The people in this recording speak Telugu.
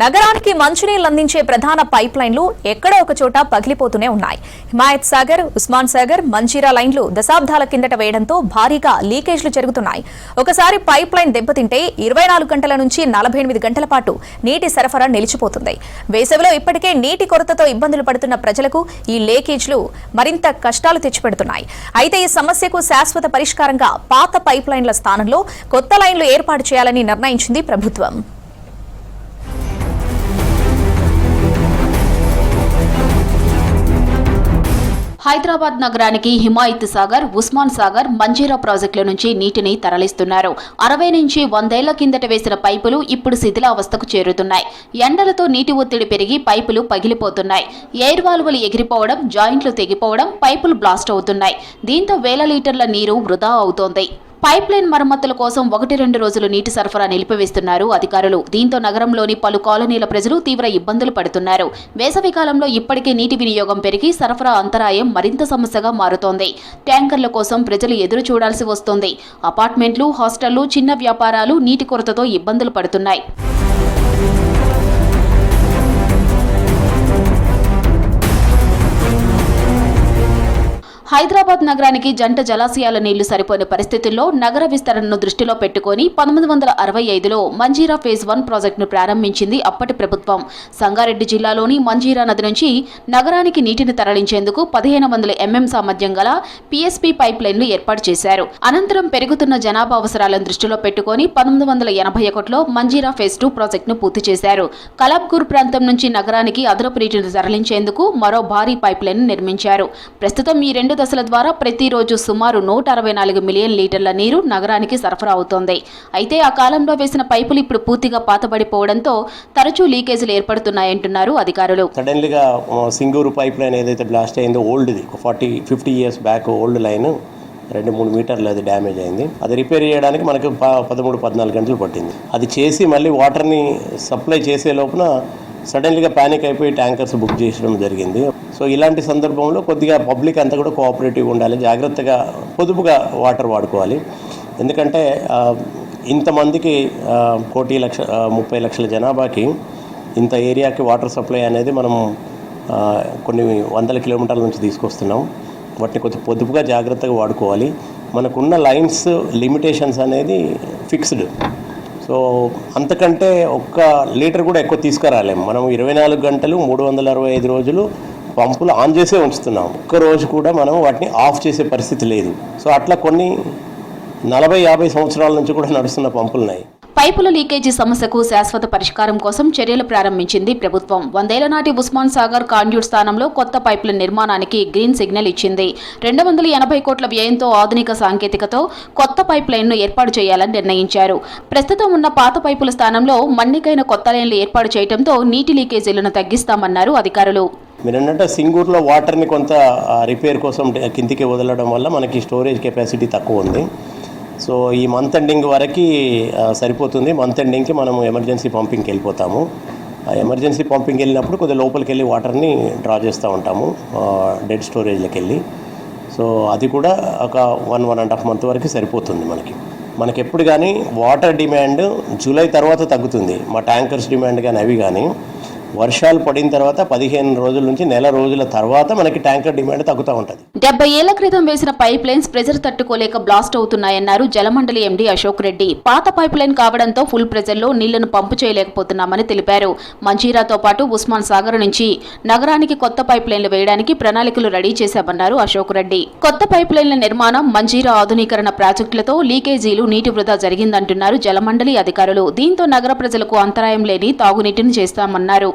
నగరానికి మంచినీళ్లు అందించే ప్రధాన పైప్ లైన్లు ఎక్కడో ఒక చోట పగిలిపోతూనే ఉన్నాయి. హిమాయత్ సాగర్, ఉస్మాన్ సాగర్, మంజీరా లైన్లు దశాబ్దాల కిందట వేయడంతో భారీగా లీకేజ్లు జరుగుతున్నాయి. ఒకసారి పైప్ లైన్ దెబ్బతింటే 24 గంటల నుంచి 48 గంటల పాటు నీటి సరఫరా నిలిచిపోతుంది. వేసవిలో ఇప్పటికే నీటి కొరతతో ఇబ్బందులు పడుతున్న ప్రజలకు ఈ లీకేజ్లు మరింత కష్టాలు తెచ్చిపెడుతున్నాయి. అయితే ఈ సమస్యకు శాశ్వత పరిష్కారంగా పాత పైప్ లైన్ల స్థానంలో కొత్త లైన్లు ఏర్పాటు చేయాలని నిర్ణయించింది ప్రభుత్వం. హైదరాబాద్ నగరానికి హిమాయత్ సాగర్, ఉస్మాన్ సాగర్, మంజీరా ప్రాజెక్టుల నుంచి నీటిని తరలిస్తున్నారు. 60 నుంచి 100 ఏళ్ల కిందట వేసిన పైపులు ఇప్పుడు శిథిలావస్థకు చేరుతున్నాయి. ఎండలతో నీటి ఒత్తిడి పెరిగి పైపులు పగిలిపోతున్నాయి. ఎయిర్ వాల్వులు ఎగిరిపోవడం, జాయింట్లు తెగిపోవడం, పైపులు బ్లాస్ట్ అవుతున్నాయి. దీంతో వేల లీటర్ల నీరు వృధా అవుతోంది. పైప్ లైన్ మరమ్మతుల కోసం 1-2 రోజులు నీటి సరఫరా నిలిపివేస్తున్నారు అధికారులు. దీంతో నగరంలోని పలు కాలనీల ప్రజలు తీవ్ర ఇబ్బందులు పడుతున్నారు. వేసవి కాలంలో ఇప్పటికే నీటి వినియోగం పెరిగి సరఫరా అంతరాయం మరింత సమస్యగా మారుతోంది. ట్యాంకర్ల కోసం ప్రజలు ఎదురు చూడాల్సి వస్తోంది. అపార్ట్మెంట్లు, హాస్టళ్లు, చిన్న వ్యాపారాలు నీటి కొరతతో ఇబ్బందులు పడుతున్నాయి. హైదరాబాద్ నగరానికి జంట జలాశయాల నీళ్లు సరిపోని పరిస్థితుల్లో నగర విస్తరణను దృష్టిలో పెట్టుకుని 1965లో మంజీరా ఫేజ్ 1 ప్రాజెక్టును ప్రారంభించింది అప్పటి ప్రభుత్వం. సంగారెడ్డి జిల్లాలోని మంజీరా నది నుంచి నగరానికి నీటిని తరలించేందుకు 1500 mm సామర్థ్యం గల PSP పైప్ లైన్లు ఏర్పాటు చేశారు. అనంతరం పెరుగుతున్న జనాభా అవసరాలను దృష్టిలో పెట్టుకుని 1981లో మంజీరా ఫేజ్ 2 ప్రాజెక్టును పూర్తి చేశారు. కలాబ్గూర్ ప్రాంతం నుంచి నగరానికి అదనపు నీటిని తరలించేందుకు మరో భారీ పైప్ లైన్ నిర్మించారు. ప్రస్తుతం ఈ 2 దశల ద్వారా ప్రతిరోజు సుమారు 164 మిలియన్ లీటర్ల నీరు నగరానికి సరఫరా అవుతోంది. అయితే ఆ కాలంలో వేసిన పైపులు ఇప్పుడు పూర్తిగా పాతబడిపోవడంతో తరచూ లీకేజీలు ఏర్పడుతున్నాయంటున్నారు అధికారులు. సడన్లీగా సింగూరు పైప్ లైన్ ఏదైతే బ్లాస్ట్ అయిందో ఓల్డ్ది 40-50 ఇయర్స్ బ్యాక్ ఓల్డ్ లైన్ 2-3 మీటర్లు అది డ్యామేజ్ అయింది. అది రిపేర్ చేయడానికి మనకు 13-14 గంటలు పట్టింది. అది చేసి మళ్ళీ వాటర్ని సప్లై చేసే లోపున సడన్లీగా ప్యానిక్ అయిపోయి ట్యాంకర్స్ బుక్ చేయడం జరిగింది. సో ఇలాంటి సందర్భంలో కొద్దిగా పబ్లిక్ అంతా కూడా కోఆపరేటివ్గా ఉండాలి, జాగ్రత్తగా పొదుపుగా వాటర్ వాడుకోవాలి. ఎందుకంటే ఇంతమందికి 1,30 లక్షల జనాభాకి ఇంత ఏరియాకి వాటర్ సప్లై అనేది మనం కొన్ని వందల కిలోమీటర్ల నుంచి తీసుకొస్తున్నాం. వాటిని కొంచెం పొదుపుగా జాగ్రత్తగా వాడుకోవాలి. మనకున్న లైన్స్ లిమిటేషన్స్ అనేది ఫిక్స్డ్. సో అంతకంటే 1 లీటర్ కూడా ఎక్కువ తీసుకురాలేము. మనం 24 గంటలు 365 రోజులు పంపులు ఆన్ చేసే ఉంచుతున్నాం. ఒక్క రోజు కూడా మనం వాటిని ఆఫ్ చేసే పరిస్థితి లేదు. సో అట్లా కొన్ని 40-50 సంవత్సరాల నుంచి కూడా నడుస్తున్న పంపులు ఉన్నాయి. పైపుల లీకేజీ సమస్యకు శాశ్వత పరిష్కారం కోసం చర్యలు ప్రారంభించింది ప్రభుత్వం. 100 ఏళ్ల నాటి ఉస్మాన్ సాగర్ కాండ్యూట్ స్థానంలో కొత్త పైపుల నిర్మాణానికి గ్రీన్ సిగ్నల్ ఇచ్చింది. 280 కోట్ల వ్యయంతో ఆధునిక సాంకేతికతో కొత్త పైప్ లైన్ను ఏర్పాటు చేయాలని నిర్ణయించారు. ప్రస్తుతం ఉన్న పాత పైపుల స్థానంలో మన్నికైన కొత్త లైన్లు ఏర్పాటు చేయడంతో నీటి లీకేజీలను తగ్గిస్తామన్నారు అధికారులు. మీరన్నట్టు సింగూరులో వాటర్ని కొంత రిపేర్ కోసం కిందికి వదలడం వల్ల మనకి స్టోరేజ్ కెపాసిటీ తక్కువ ఉంది. సో ఈ మంత్ ఎండింగ్ వరకు సరిపోతుంది. మంత్ ఎండింగ్కి మనము ఎమర్జెన్సీ పంపింగ్కి వెళ్ళిపోతాము. ఎమర్జెన్సీ పంపింగ్ వెళ్ళినప్పుడు కొద్దిగా లోపలికి వెళ్ళి వాటర్ని డ్రా చేస్తూ ఉంటాము డెడ్ స్టోరేజ్లోకి వెళ్ళి. సో అది కూడా ఒక 1-1.5 మంత్ వరకు సరిపోతుంది మనకి ఎప్పుడు కానీ వాటర్ డిమాండ్ జూలై తర్వాత తగ్గుతుంది. మా ట్యాంకర్స్ డిమాండ్ కానీ అవి కానీ వర్షాలు పడిన తర్వాత 15 రోజుల నుంచి నెల రోజుల తర్వాత మనకి ట్యాంకర్ డిమాండ్ తగ్గుతూ ఉంటుంది. 70 ఏళ్ల క్రితం వేసిన పైప్ లైన్స్ ప్రెజర్ తట్టుకోలేక బ్లాస్ట్ అవుతున్నాయన్నారు జలమండలి ఎండీ అశోక్ రెడ్డి. పాత పైప్ లైన్ కావడంతో ఫుల్ ప్రెజర్లో నీళ్లను పంపు చేయలేకపోతున్నామని తెలిపారు. మంజీరాతో పాటు ఉస్మాన్ సాగర్ నుంచి నగరానికి కొత్త పైప్ లైన్లు వేయడానికి ప్రణాళికలు రెడీ చేశామన్నారు అశోక్ రెడ్డి. కొత్త పైప్ లైన్ల నిర్మాణం, మంజీరా ఆధునీకరణ ప్రాజెక్టులతో లీకేజీలు, నీటి వృధా జరిగిందంటున్నారు జలమండలి అధికారులు. దీంతో నగర ప్రజలకు అంతరాయం లేని తాగునీటిని చేస్తామన్నారు.